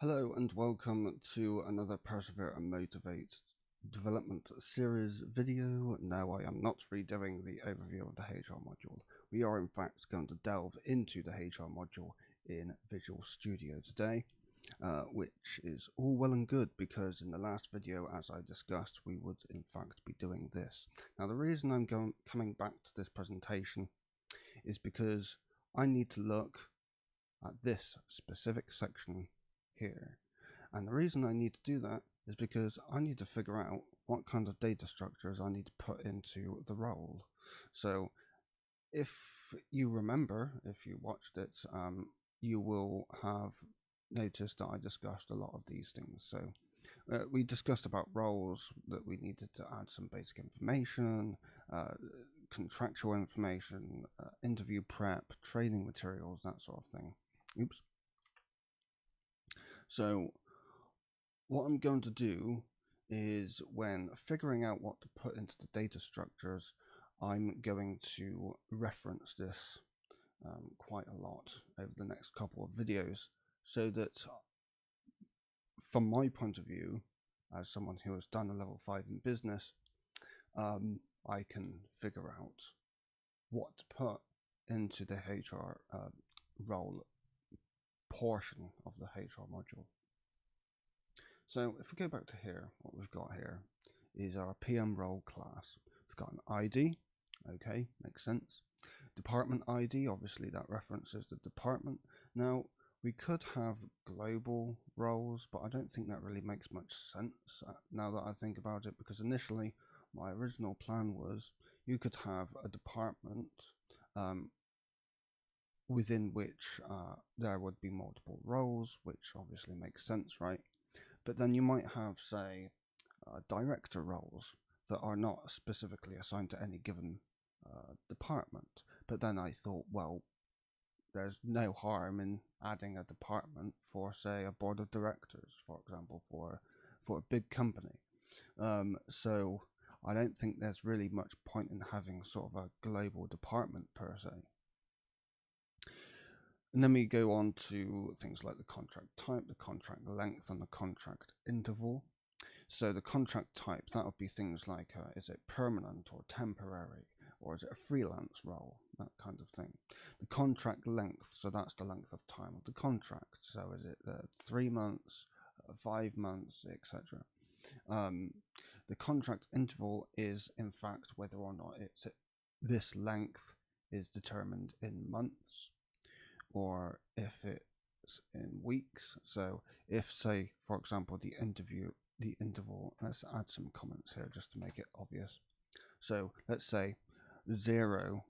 Hello and welcome to another Persevere and Motivate development series video. Now I am not redoing the overview of the HR module. We are in fact going to delve into the HR module in Visual Studio today, which is all well and good because in the last video, as I discussed, we would in fact be doing this. Now the reason I'm coming back to this presentation is because I need to look at this specific section here, and the reason I need to do that is because I need to figure out what kind of data structures I need to put into the role. So if you remember, if you watched it, you will have noticed that I discussed a lot of these things. So we discussed about roles, that we needed to add some basic information, contractual information, interview prep, training materials, that sort of thing. Oops. So what I'm going to do is, when figuring out what to put into the data structures, I'm going to reference this quite a lot over the next couple of videos, so that from my point of view, as someone who has done a level 5 in business, I can figure out what to put into the HR role portion of the HR module. So if we go back to here, what we've got here is our PM role class. We've got an ID, okay, makes sense. Department ID, obviously that references the department. Now we could have global roles, but I don't think that really makes much sense now that I think about it, because initially my original plan was you could have a department within which there would be multiple roles, which obviously makes sense, right? But then you might have, say, director roles that are not specifically assigned to any given department. But then I thought, well, there's no harm in adding a department for, say, a board of directors, for example, for a big company. So I don't think there's really much point in having sort of a global department per se. And then we go on to things like the contract type, the contract length, and the contract interval. So the contract type, that would be things like, is it permanent or temporary, or is it a freelance role, that kind of thing. The contract length, so that's the length of time of the contract. So is it 3 months, 5 months, etc. The contract interval is in fact whether or not this length is determined in months, or if it's in weeks. So if, say, for example, the interval, let's add some comments here just to make it obvious. So let's say 0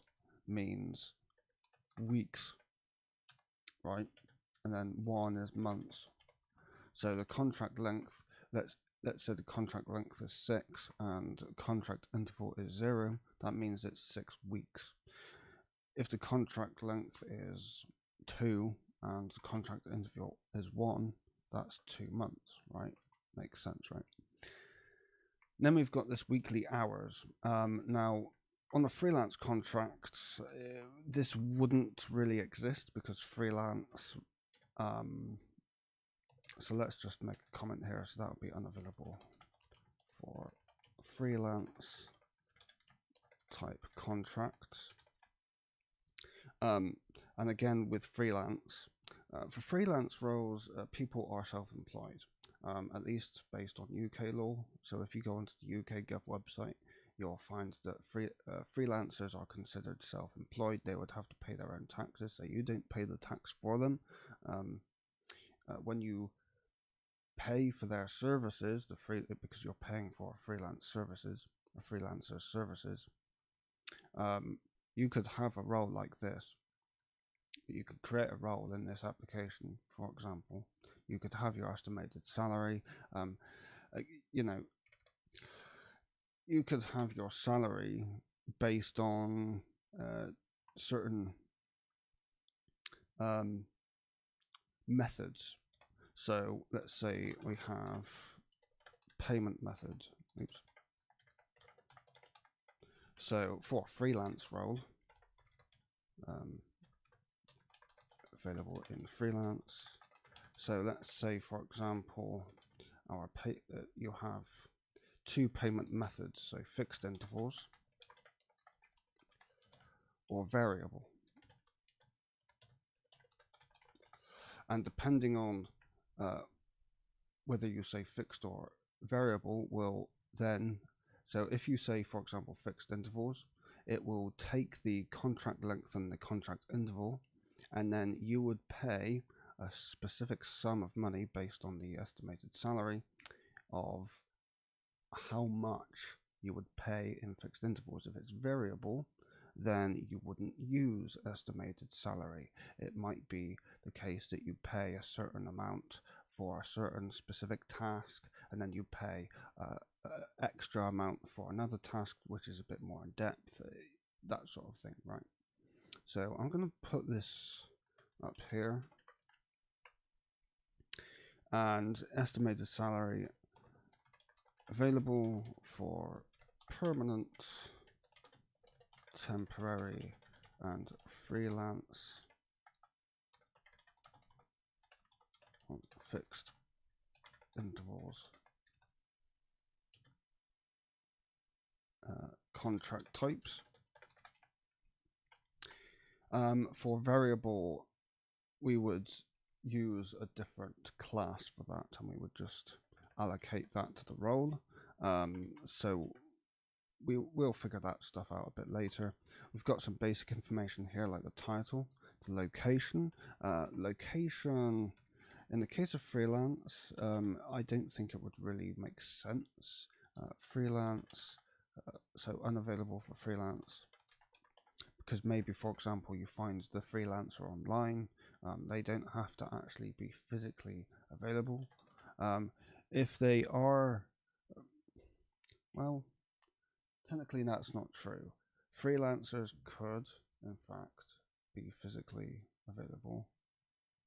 means weeks, right? And then 1 is months. So the contract length, let's say the contract length is 6 and contract interval is 0, that means it's 6 weeks. If the contract length is 2 and the contract interval is 1, that's 2 months, right? Makes sense, right? Then we've got this weekly hours. Now on a freelance contract, this wouldn't really exist because freelance, so let's just make a comment here, so that would be unavailable for freelance type contracts. And again, with freelance, for freelance roles, people are self-employed, at least based on UK law. So if you go onto the UK Gov website, you'll find that freelancers are considered self-employed. They would have to pay their own taxes, so you don't pay the tax for them. When you pay for their services, because you're paying for freelancer's services, you could have a role like this. You could create a role in this application, for example. You could have your estimated salary. You could have your salary based on certain methods. So let's say we have payment methods. Oops. So for a freelance role, available in freelance So let's say, for example, you have two payment methods, so fixed intervals or variable. And depending on whether you say fixed or variable will then, so if you say, for example, fixed intervals, it will take the contract length and the contract interval, and then you would pay a specific sum of money based on the estimated salary of how much you would pay in fixed intervals. If it's variable, then you wouldn't use estimated salary. It might be the case that you pay a certain amount for a certain specific task, and then you pay extra amount for another task which is a bit more in depth, that sort of thing, right? So I'm going to put this up here, and estimated salary available for permanent, temporary, and freelance on fixed intervals. Contract types. For variable, we would use a different class for that, and we would just allocate that to the role. So we'll figure that stuff out a bit later. We've got some basic information here, like the title, the location. Location, in the case of freelance, I don't think it would really make sense. Freelance, so unavailable for freelance, because maybe, for example, you find the freelancer online. They don't have to actually be physically available. If they are, well, technically that's not true. Freelancers could, in fact, be physically available.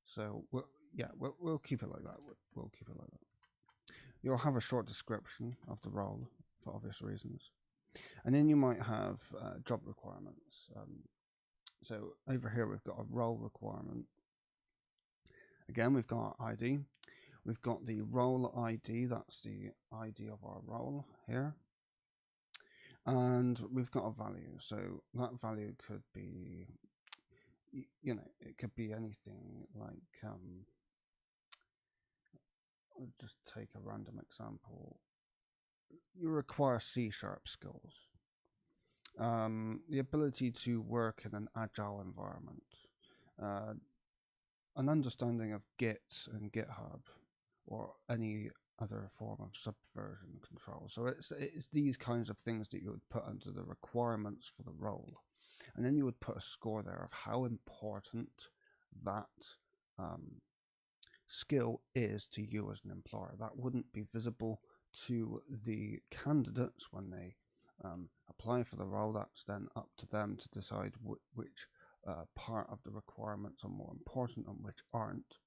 So we'll keep it like that. We'll keep it like that. You'll have a short description of the role for obvious reasons, and then you might have job requirements. So over here we've got a role requirement. Again, we've got our ID. We've got the role ID. That's the ID of our role here. And we've got a value. So that value could be, it could be anything like, I'll just take a random example. You require C# skills. The ability to work in an agile environment. An understanding of Git and GitHub, or any other form of subversion control. So it's these kinds of things that you would put under the requirements for the role, and then you would put a score there of how important that skill is to you as an employer. That wouldn't be visible to the candidates when they apply for the role. That's then up to them to decide which part of the requirements are more important and which aren't.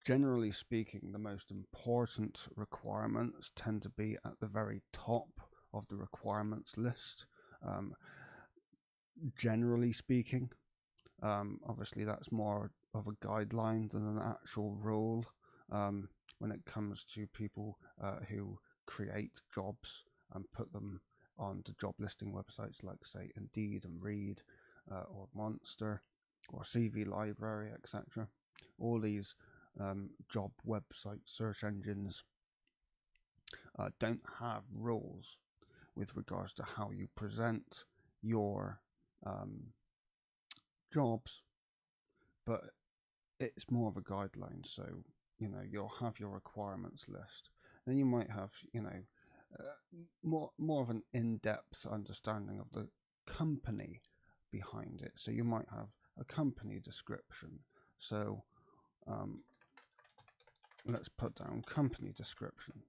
Generally speaking, the most important requirements tend to be at the very top of the requirements list. Generally speaking, obviously that's more of a guideline than an actual rule when it comes to people who create jobs and put them on the job listing websites like, say, Indeed and Reed, or Monster, or CV Library, etc. All these job website search engines don't have rules with regards to how you present your jobs, but it's more of a guideline. So you'll have your requirements list, then you might have more of an in-depth understanding of the company behind it. So you might have a company description. So let's put down company description,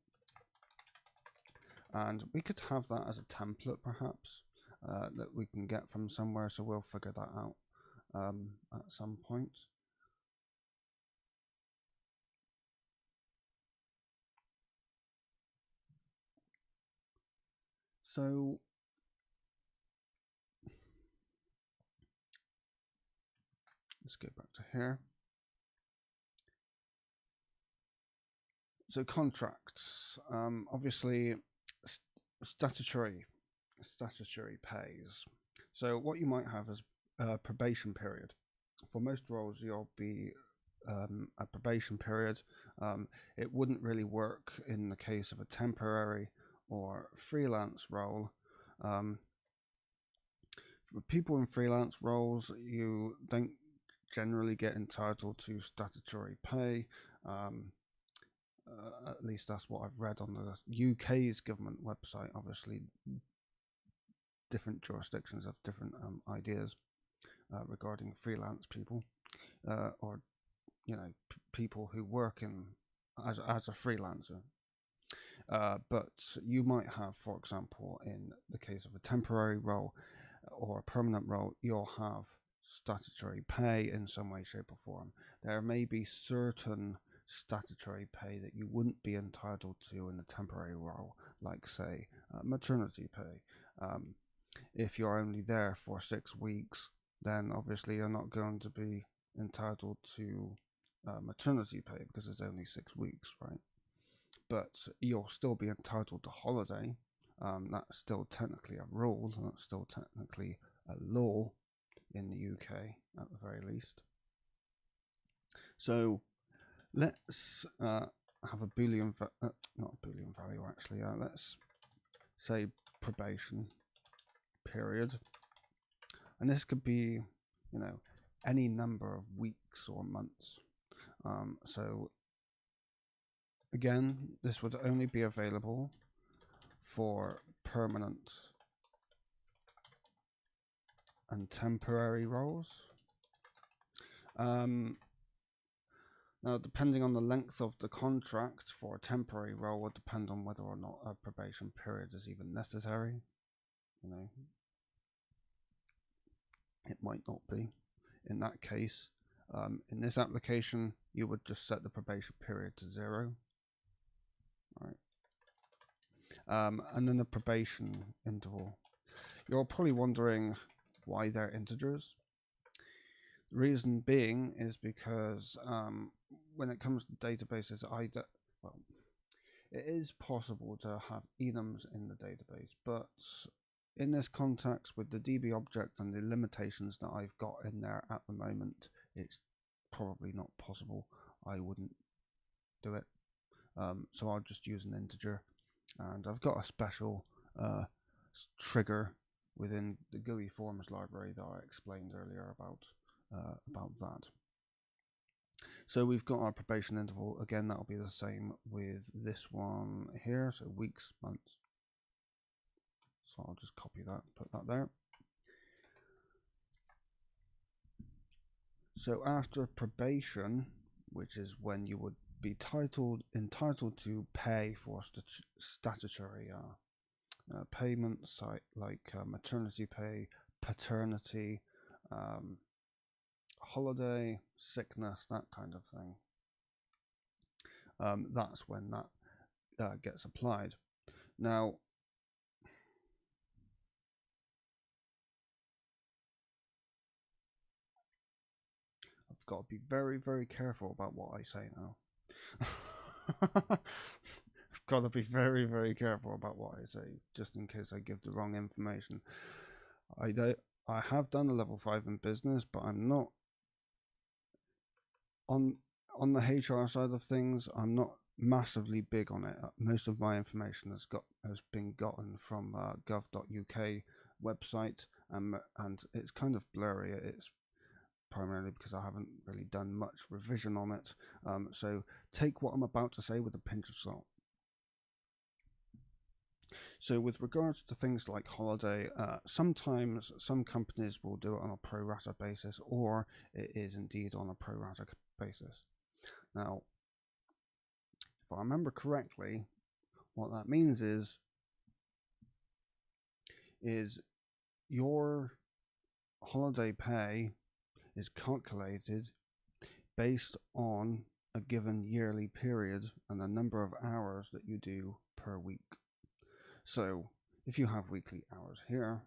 and we could have that as a template perhaps that we can get from somewhere, so we'll figure that out at some point. So let's go back to here. So contracts, obviously, st statutory pays. So what you might have is a probation period. For most roles, you'll be a probation period. It wouldn't really work in the case of a temporary or freelance role. For people in freelance roles, you don't generally get entitled to statutory pay. At least that's what I've read on the UK's government website. Obviously, different jurisdictions have different ideas regarding freelance people, or people who work in as a freelancer. But you might have, for example, in the case of a temporary role or a permanent role, you'll have statutory pay in some way, shape, or form. There may be certain statutory pay that you wouldn't be entitled to in a temporary role, like, say, maternity pay. If you're only there for 6 weeks, then obviously you're not going to be entitled to maternity pay because it's only 6 weeks, right? But you'll still be entitled to holiday. That's still technically a rule, that's still technically a law in the UK at the very least. So let's have a Boolean, not a Boolean value actually, let's say probation period. And this could be, any number of weeks or months. So again, this would only be available for permanent and temporary roles. Now, depending on the length of the contract for a temporary role would depend on whether or not a probation period is even necessary. It might not be. In that case, in this application, you would just set the probation period to 0. Right. And then the probation interval. You're probably wondering why they're integers. The reason being is because when it comes to databases, it is possible to have enums in the database, but in this context with the DB object and the limitations that I've got in there at the moment, it's probably not possible. I wouldn't do it. So I'll just use an integer, and I've got a special trigger within the GUI forms library that I explained earlier about that. So we've got our probation interval. Again, that'll be the same with this one here, so weeks, months. So I'll just copy that, put that there. So after probation, which is when you would be entitled to pay for statutory payments like maternity pay, paternity, holiday, sickness, that kind of thing. That's when that gets applied. Now, I've got to be very, very careful about what I say now. I've got to be very, very careful about what I say, just in case I give the wrong information. I have done a level 5 in business, but I'm not on the HR side of things. I'm not massively big on it. Most of my information has been gotten from gov.uk website, and it's kind of blurry. It's primarily because I haven't really done much revision on it. So take what I'm about to say with a pinch of salt. So with regards to things like holiday, sometimes some companies will do it on a pro rata basis, or it is indeed on a pro rata basis. Now, if I remember correctly, what that means is your holiday pay is calculated based on a given yearly period and the number of hours that you do per week. So if you have weekly hours here,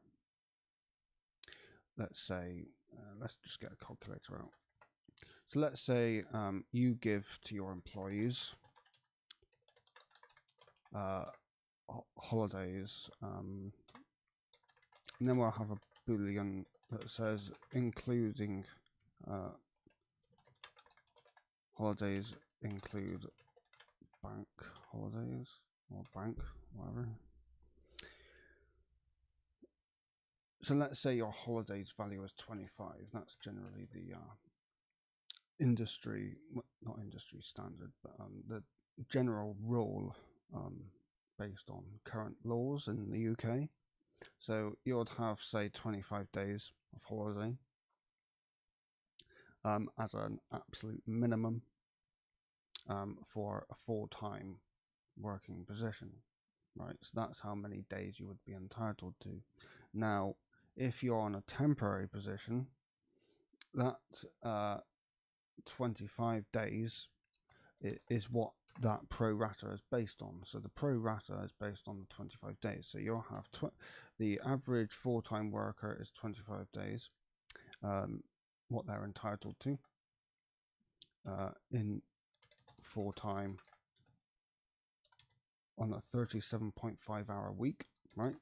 let's say, let's just get a calculator out. So let's say you give to your employees holidays, and then we'll have a boolean that says including holidays include bank holidays or bank, whatever. So let's say your holidays value is 25. That's generally the industry, not industry standard, but the general rule based on current laws in the UK. So you would have, say, 25 days of holiday as an absolute minimum for a full-time working position, right? So that's how many days you would be entitled to. Now, if you're on a temporary position, that 25 days is what that pro rata is based on. So the pro rata is based on the 25 days. So you'll have the average full-time worker is 25 days, what they're entitled to in full-time on a 37.5 hour week, right?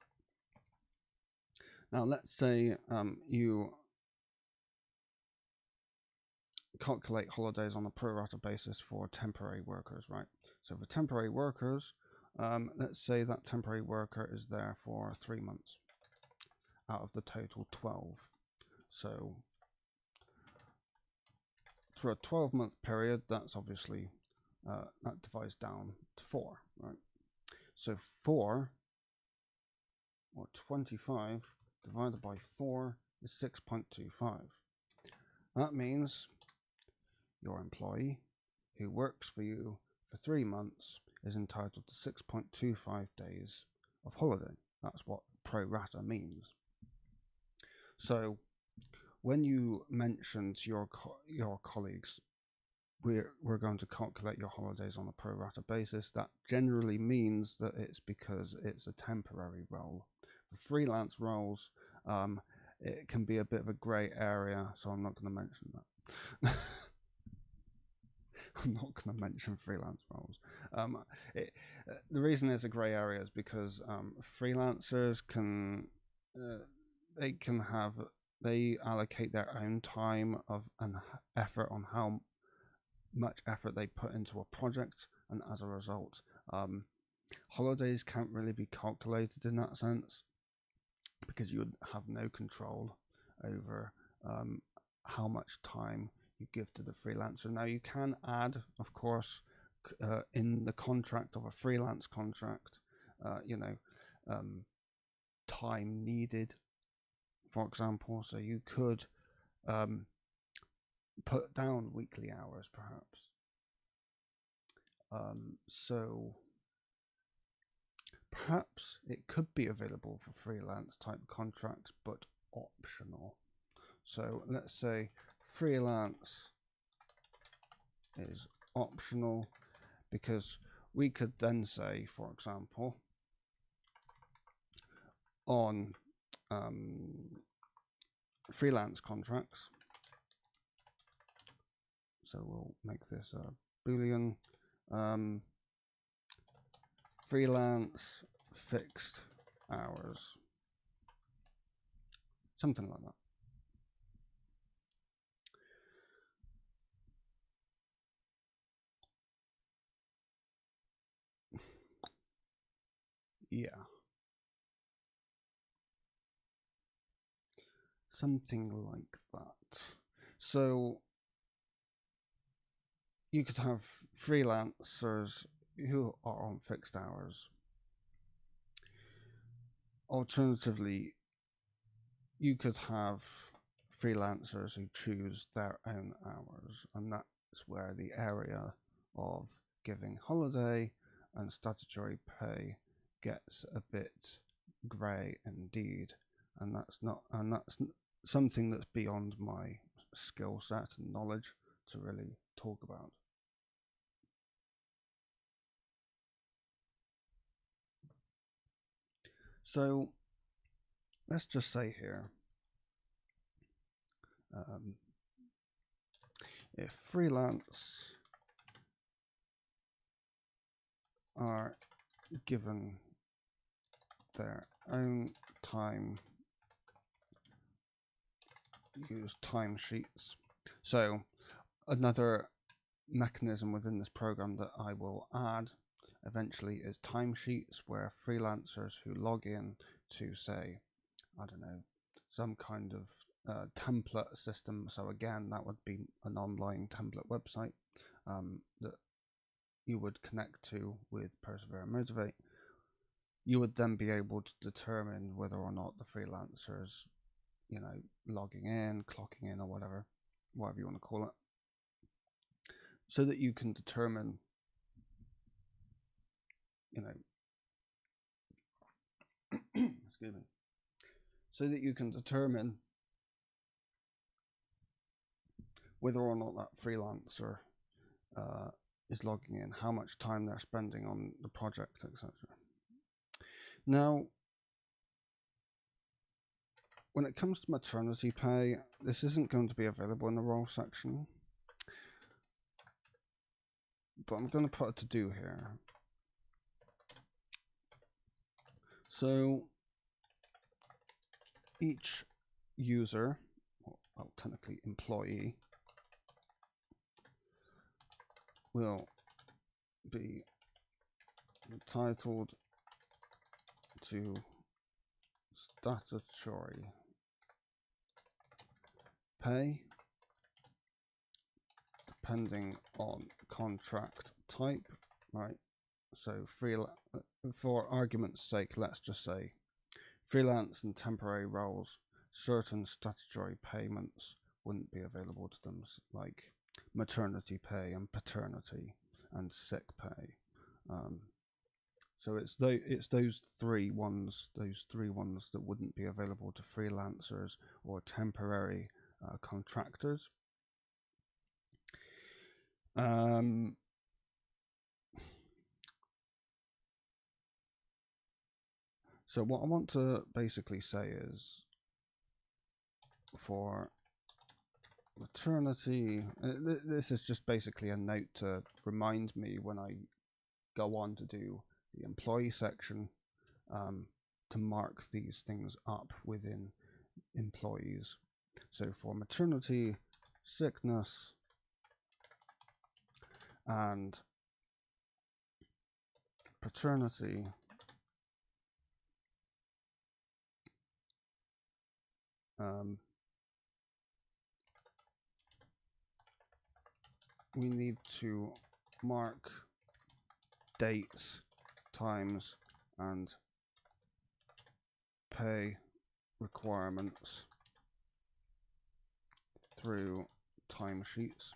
Now let's say you calculate holidays on a pro rata basis for temporary workers, right? So for temporary workers, let's say that temporary worker is there for 3 months out of the total 12. So for a 12-month period, that's obviously that divides down to 4, right? So 4 or 25 divided by 4 is 6.25. That means your employee who works for you for 3 months is entitled to 6.25 days of holiday. That's what pro rata means. So when you mention to your colleagues, we're going to calculate your holidays on a pro rata basis, that generally means that it's because it's a temporary role. For freelance roles, it can be a bit of a grey area, so I'm not going to mention that. I'm not going to mention freelance roles. The reason it's a grey area is because freelancers can they allocate their own time and effort on how much effort they put into a project, and as a result, holidays can't really be calculated in that sense because you would have no control over how much time you give to the freelancer. Now you can add, of course, in the contract of a freelance contract, time needed, for example. So you could put down weekly hours, perhaps. So perhaps it could be available for freelance type contracts, but optional. So let's say freelance is optional, because we could then say, for example, on freelance contracts, so we'll make this a boolean, freelance fixed hours, something like that. Yeah, something like that. So you could have freelancers who are on fixed hours. Alternatively, you could have freelancers who choose their own hours, and that's where the area of giving holiday and statutory pay gets a bit grey indeed, and that's something that's beyond my skill set and knowledge to really talk about. So let's just say here, if freelance are given their own time, use timesheets. So another mechanism within this program that I will add eventually is timesheets, where freelancers who log in to, say, I don't know, some kind of template system. So again, that would be an online template website that you would connect to with Persevere and Motivate. You would then be able to determine whether or not the freelancers, you know, logging in, clocking in, or whatever you want to call it, so that you can determine, you know, excuse me, so that you can determine whether or not that freelancer is logging in, how much time they're spending on the project, etc. Now, when it comes to maternity pay, this isn't going to be available in the role section, but I'm going to put a to-do here. So each user, well, technically employee, will be entitled to statutory pay depending on contract type, right? So for argument's sake, let's just say freelance and temporary roles, certain statutory payments wouldn't be available to them, like maternity pay and paternity and sick pay. So it's those three ones that wouldn't be available to freelancers or temporary contractors. So what I want to basically say is, for maternity, this is just basically a note to remind me when I go on to do the employee section, to mark these things up within employees. So for maternity, sickness, and paternity, we need to mark dates, times, and pay requirements through timesheets.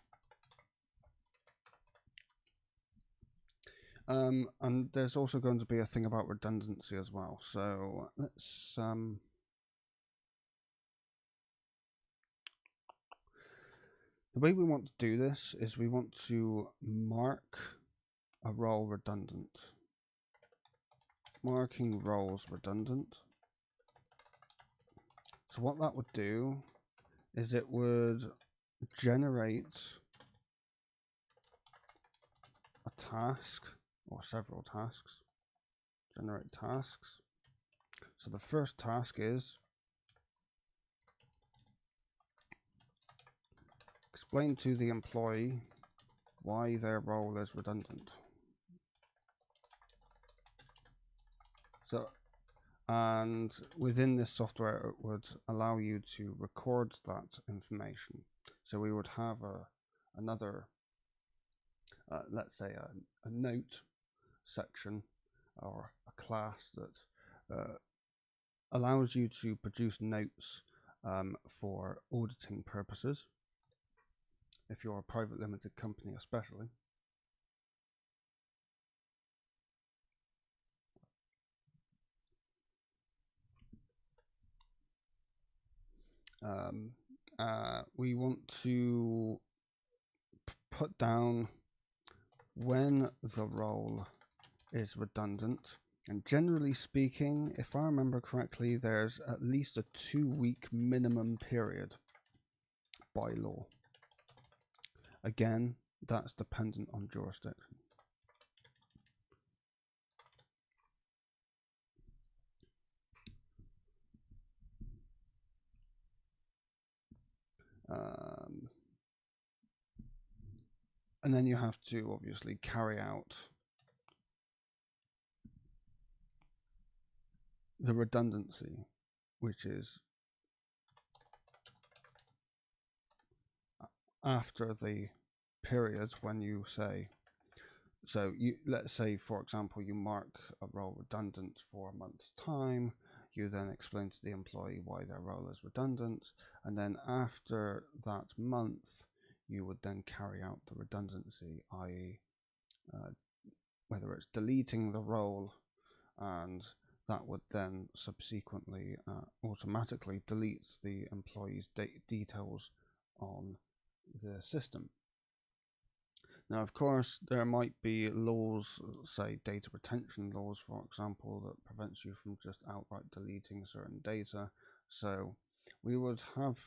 And there's also going to be a thing about redundancy as well. So let's the way we want to do this is we want to mark a role redundant. Marking roles redundant. So what that would do is it would generate a task or several tasks. Generate tasks. So the first task is explain to the employee why their role is redundant. So, and within this software, it would allow you to record that information. So we would have another, let's say a note section or a class that allows you to produce notes for auditing purposes, if you're a private limited company especially. We want to put down when the role is redundant, and generally speaking, if I remember correctly, there's at least a 2-week minimum period by law. Again, that's dependent on jurisdiction. And then you have to obviously carry out the redundancy, which is after the periods when you say, so you, let's say for example you mark a role redundant for a month's time, you then explain to the employee why their role is redundant, and then after that month you would then carry out the redundancy, i.e. Whether it's deleting the role, and that would then subsequently automatically delete the employee's details on the system. Now, of course, there might be laws, say data retention laws, for example, that prevents you from just outright deleting certain data. So we would have,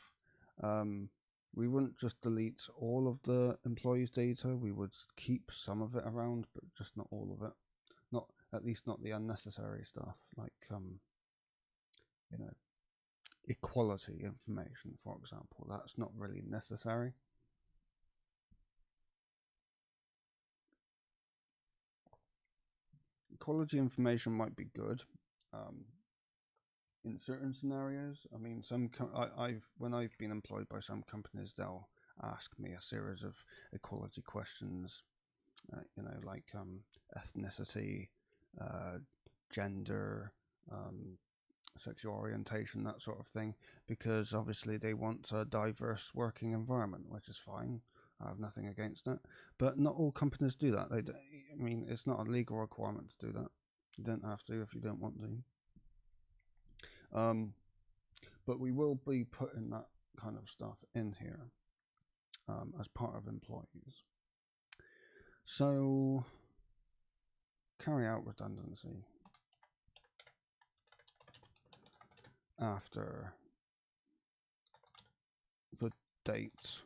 we wouldn't just delete all of the employee's data. We would keep some of it around, but just not all of it. Not, at least not the unnecessary stuff, like you know, equality information, for example. That's not really necessary. Equality information might be good in certain scenarios. I mean, when I've been employed by some companies, they'll ask me a series of equality questions, you know, like ethnicity, gender, sexual orientation, that sort of thing, because obviously they want a diverse working environment, which is fine. I have nothing against it, but not all companies do that. I mean, it's not a legal requirement to do that. You don't have to if you don't want to. But we will be putting that kind of stuff in here as part of employees. So, carry out redundancy after the date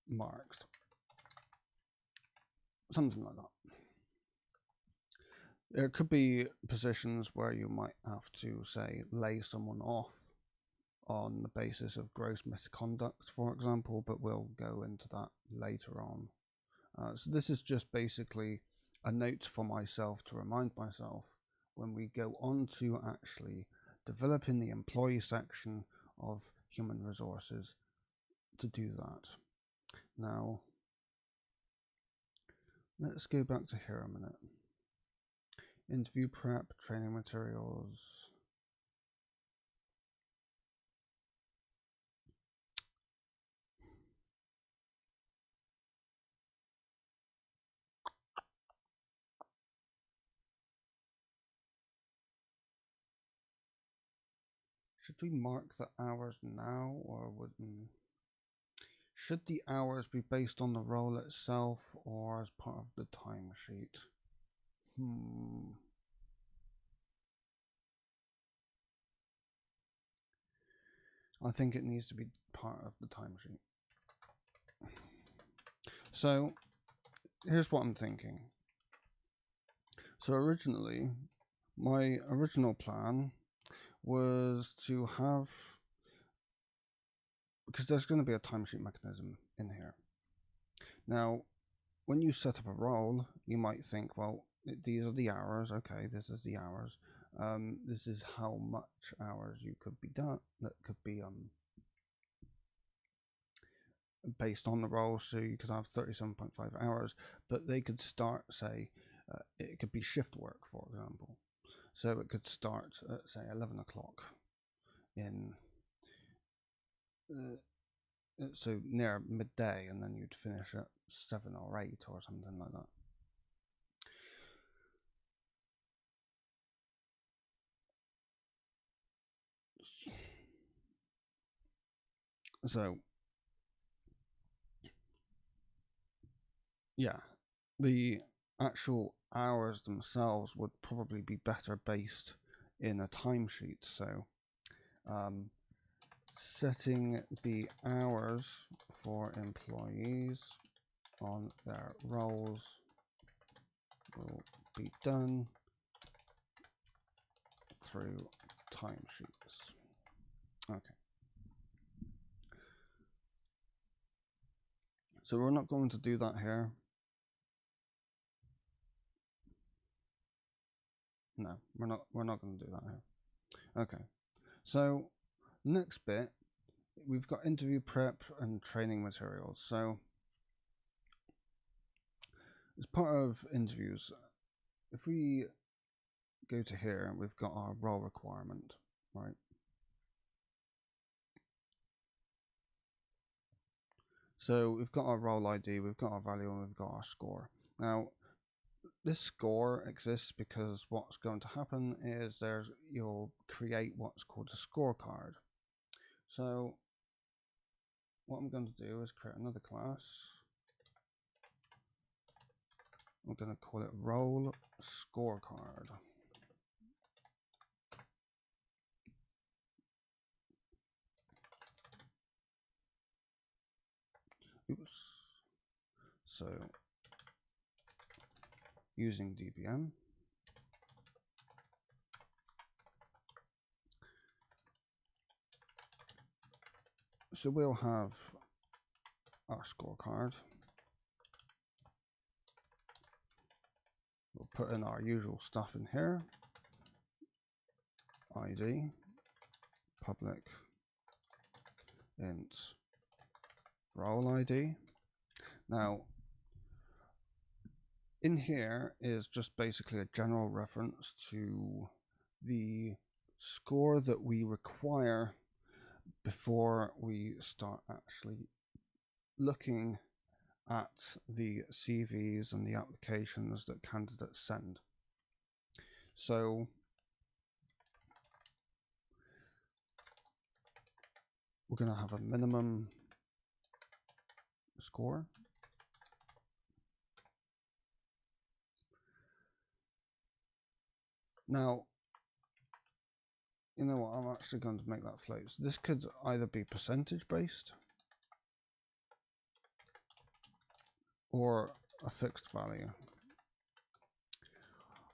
marked, something like that. There could be positions where you might have to, say, lay someone off on the basis of gross misconduct, for example, but we'll go into that later on. So this is just basically a note for myself to remind myself when we go on to actually developing the employee section of human resources to do that. Now, let's go back to here a minute. Interview prep, training materials. Should we mark the hours now, or should the hours be based on the role itself or as part of the timesheet? I think it needs to be part of the timesheet. So here's what I'm thinking. So originally, my original plan was to have, because there's going to be a timesheet mechanism in here. Now, when you set up a role, you might think, well, these are the hours. Okay, this is the hours. This is how much hours you could be done. That could be based on the role. So you could have 37.5 hours, but they could start, say, it could be shift work, for example. So it could start at, say, 11 o'clock in, so near midday, and then you'd finish at 7 or 8 or something like that. So, yeah, the actual hours themselves would probably be better based in a timesheet. So, setting the hours for employees on their roles will be done through timesheets. Okay. So we're not going to do that here. No, we're not going to do that here. Okay. So next bit, we've got interview prep and training materials. So as part of interviews, if we go to here, we've got our role requirement, right? So we've got our role ID, we've got our value, and we've got our score. Now, this score exists because what's going to happen is you'll create what's called a scorecard. So what I'm going to do is create another class. I'm going to call it role scorecard. Oops. So using DBM. So we'll have our scorecard. We'll put in our usual stuff in here. ID, public, int, role ID. Now, in here is just basically a general reference to the score that we require before we start actually looking at the CVs and the applications that candidates send. So we're going to have a minimum score. Now, you know what, I'm actually going to make that float. So this could either be percentage based or a fixed value.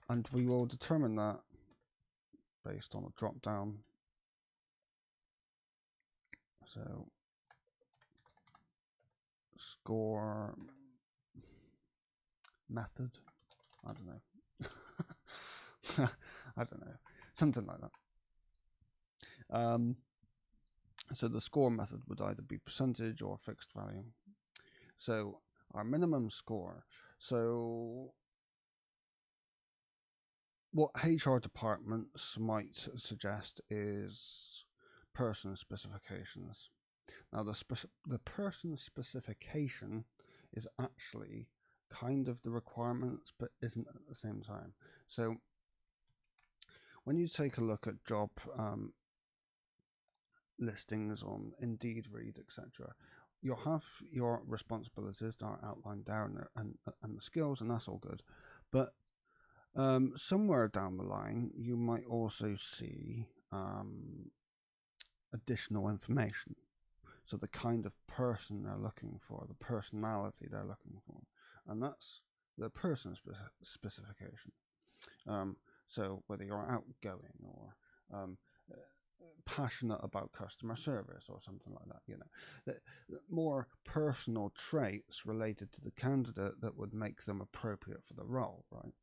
And we will determine that based on a drop down. So score method, I don't know. I don't know, something like that. So the score method would either be percentage or fixed value. So our minimum score. So what HR departments might suggest is person specifications. Now the person specification is actually kind of the requirements, but isn't at the same time. So when you take a look at job listings on Indeed, Read, etc., you'll have your responsibilities that are outlined down and the skills, and that's all good. But somewhere down the line, you might also see additional information. So the kind of person they're looking for, the personality they're looking for, and that's the person specification. So whether you're outgoing or passionate about customer service or something like that, you know, the more personal traits related to the candidate that would make them appropriate for the role, right?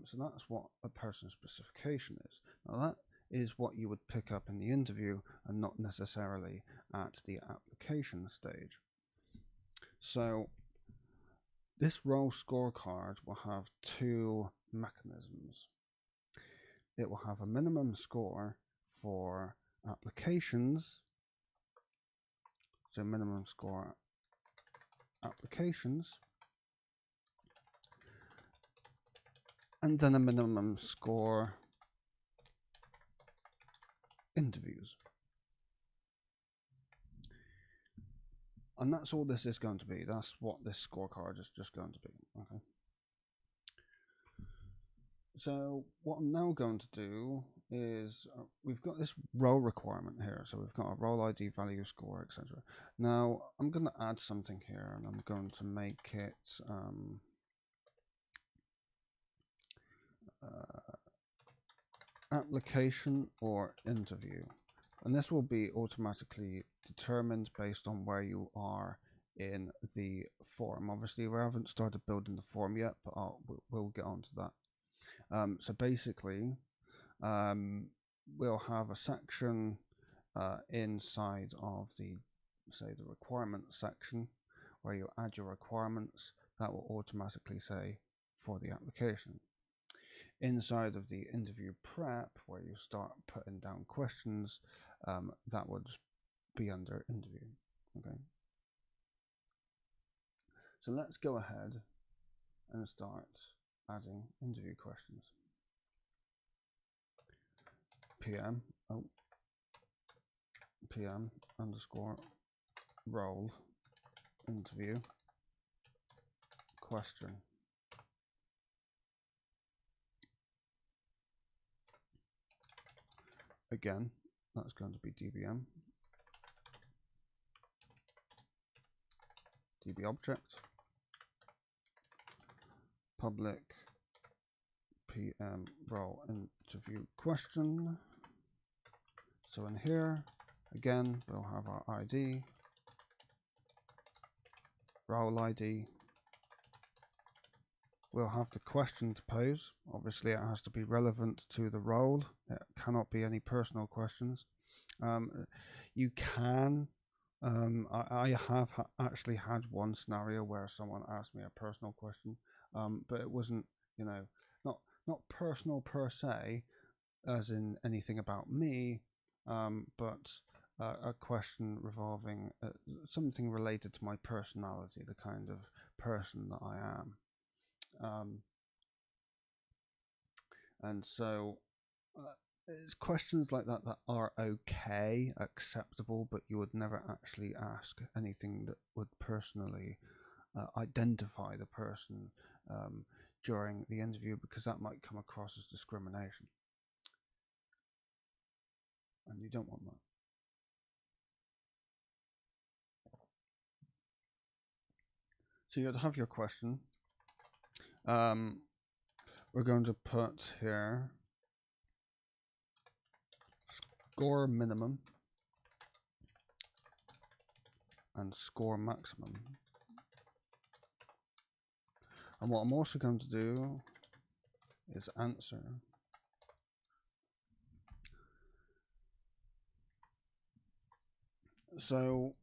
So that's what a person specification is. Now that is what you would pick up in the interview and not necessarily at the application stage. So this role scorecard will have two mechanisms. It will have a minimum score for applications, so minimum score applications, and then a minimum score interviews. And that's all this is going to be. That's what this scorecard is just going to be. Okay. So what I'm now going to do is we've got this role requirement here. So we've got a role ID, value, score, etc. Now I'm going to add something here, and I'm going to make it application or interview. And this will be automatically determined based on where you are in the form. Obviously, we haven't started building the form yet, but we'll get onto that. So basically, we'll have a section inside of the, say, the requirements section, where you add your requirements. That will automatically say for the application. Inside of the interview prep, where you start putting down questions, that would be under interview. Okay. So let's go ahead and start adding interview questions. PM underscore role interview question. Again, that's going to be DBM, DB object, public PM role interview question. So in here, again, we'll have our ID, role ID. We'll have the question to pose. Obviously, it has to be relevant to the role. It cannot be any personal questions. You can. I have actually had one scenario where someone asked me a personal question, but it wasn't, not personal per se, as in anything about me, but a question revolving something related to my personality, the kind of person that I am. And so it's questions like that that are okay, acceptable, but you would never actually ask anything that would personally identify the person during the interview, because that might come across as discrimination, and you don't want that. So you'd have your question. We're going to put here score minimum and score maximum. And what I'm also going to do is answer. So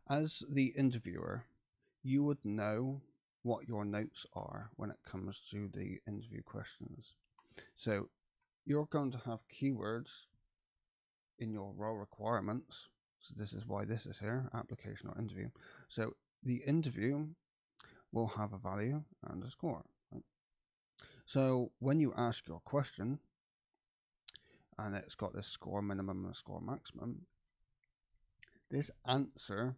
as the interviewer, you would know what your notes are when it comes to the interview questions. So you're going to have keywords in your role requirements. So this is why this is here, application or interview. So the interview will have a value and a score. Right? So when you ask your question, and it's got this score minimum and score maximum, this answer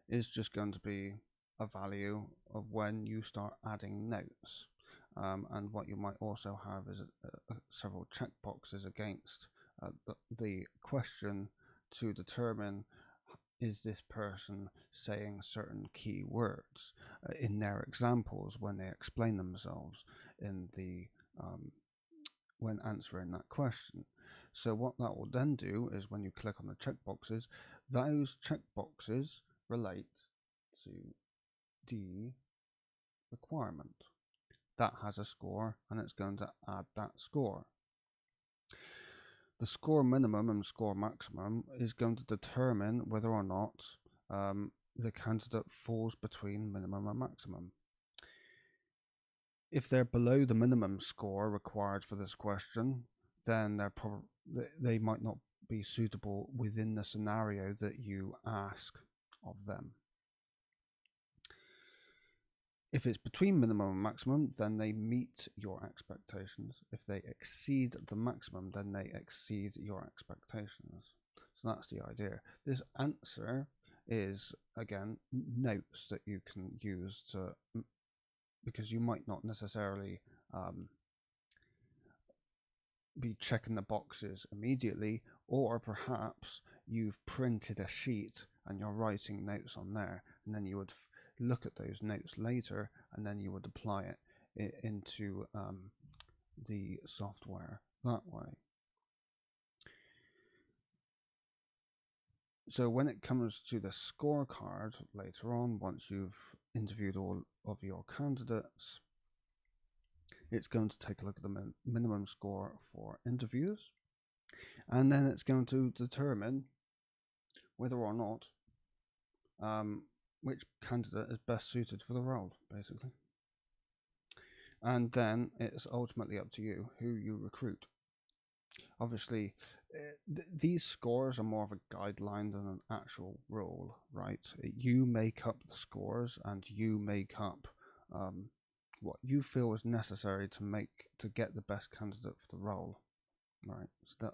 is just going to be a value of when you start adding notes. And what you might also have is several checkboxes against the question to determine, is this person saying certain key words in their examples when they explain themselves in the when answering that question. So what that will then do is, when you click on the checkboxes, those checkboxes relate to the requirement. That has a score, and it's going to add that score. The score minimum and score maximum is going to determine whether or not the candidate falls between minimum and maximum. If they're below the minimum score required for this question, then they might not be suitable within the scenario that you ask of them. If it's between minimum and maximum, then they meet your expectations. If they exceed the maximum, then they exceed your expectations. So that's the idea. This answer is, again, notes that you can use to, because you might not necessarily be checking the boxes immediately, or perhaps you've printed a sheet and you're writing notes on there, and then you would look at those notes later, and then you would apply it into the software that way. So when it comes to the scorecard later on, once you've interviewed all of your candidates, it's going to take a look at the minimum score for interviews, and then it's going to determine whether or not which candidate is best suited for the role, basically. And then it's ultimately up to you who you recruit. Obviously, these scores are more of a guideline than an actual rule, right? You make up the scores, and you make up what you feel is necessary to get the best candidate for the role, right? So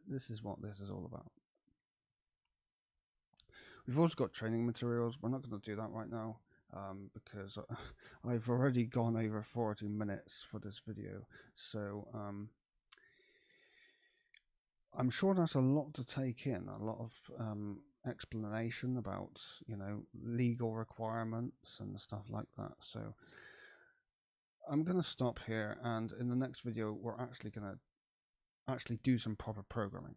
this is what this is all about. We've also got training materials. We're not going to do that right now because I've already gone over 40 minutes for this video. So I'm sure that's a lot to take in, a lot of explanation about, legal requirements and stuff like that. So I'm going to stop here, and in the next video, we're actually going to do some proper programming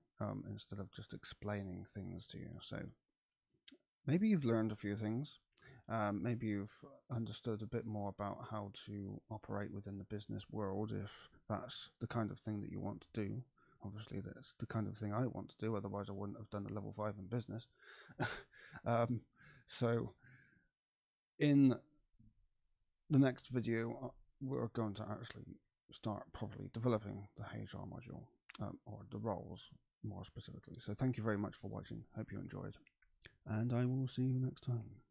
instead of just explaining things to you. So maybe you've learned a few things. Maybe you've understood a bit more about how to operate within the business world, if that's the kind of thing that you want to do. Obviously, that's the kind of thing I want to do. Otherwise, I wouldn't have done a level 5 in business. So in the next video, we're going to actually start properly developing the HR module, or the roles more specifically. So thank you very much for watching. Hope you enjoyed, and I will see you next time.